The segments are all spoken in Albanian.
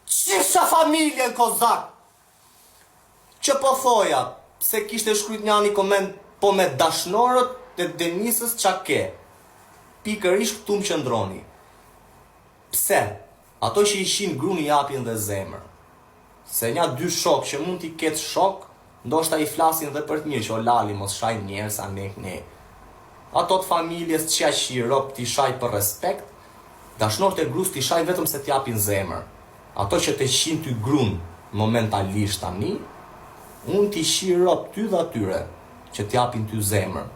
Qisha familjen kozak. Që po thoja, se kishte shkruajt njani koment, po me dashnorët e Denisës qa ke. Pikërisht këtu më qëndroni. Pse? Ato që ishin gruni japin dhe zemër. Se nja dy shok që mund t'i ketë shok, ndoshta i flasin dhe për të mirë që o lali mos shaj njerë sa ne. Ato të familjes që i rop t'i shaj për respekt, dashnorët e grus t'i shaj vetëm se t'japin zemër. Ato që të shin ty grun momentalisht tani, unë t'i shirop ty dhe atyre që t'japin ty zemër.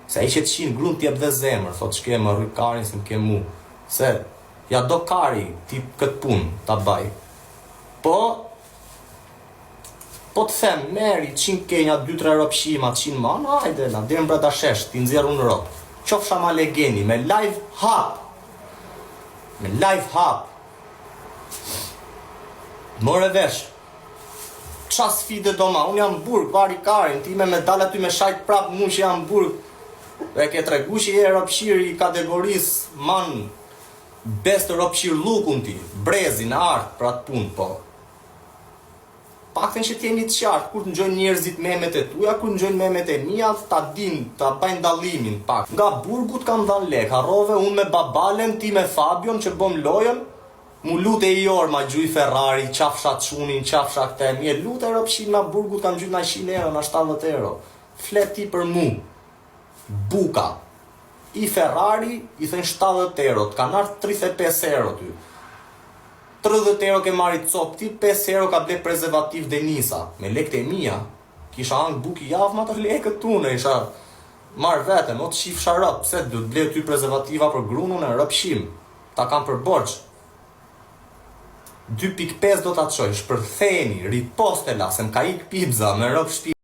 Se ai që t'shin grun t'jep dhe zemër, thot shke më rruj karin se m'ke mu. Se ja do kari ti këtë pun t'a baj. Po të them, meri 100 kenja, 2-3 ropshima, 100 man, hajde, na dhe mbra ta shesh, ti nxjerr unë rop. Qofsha ma legeni, me live hap. Me live hap. More vesh. Qa sfide do ma, unë jam burg, vari karin, ti me medal aty me shajt prap mu që jam burg. Dhe ke tregu që je ropshiri i kategoris man best ropshir lukun ti, brezin, art, pra të pun, po. Pakten që t'jeni të qartë, kur të njojnë njerëzit memet e tuja, kur njojnë memet e mija, ta din, ta bajnë dalimin pak. Nga burgut kam dhan lek, harrove unë me babalen, ti me Fabion që bëm lojën, mu lute i orë ma gjuj Ferrari, qafsha qunin, qafsha këte, mje lute ropshin nga burgut kam gjujt na 100 euro, na 70 euro. Flet ti për mu, buka, i Ferrari, i thënë 70 euro, t'kan ardhë 35 euro ty. 30 euro ke marit cop ti, 5 euro ka ble prezervativ Denisa. Me lekt e mija, kisha hangë buki javë ma të lekët tune, isha marrë vetën, o të shif sharap, pse du të ble ty prezervativa për grunun e rëpshim, ta kam për borç. 2.5 do t'a qoj, shpërtheni, ripostela, se m'ka ik pizza me rëp shpi.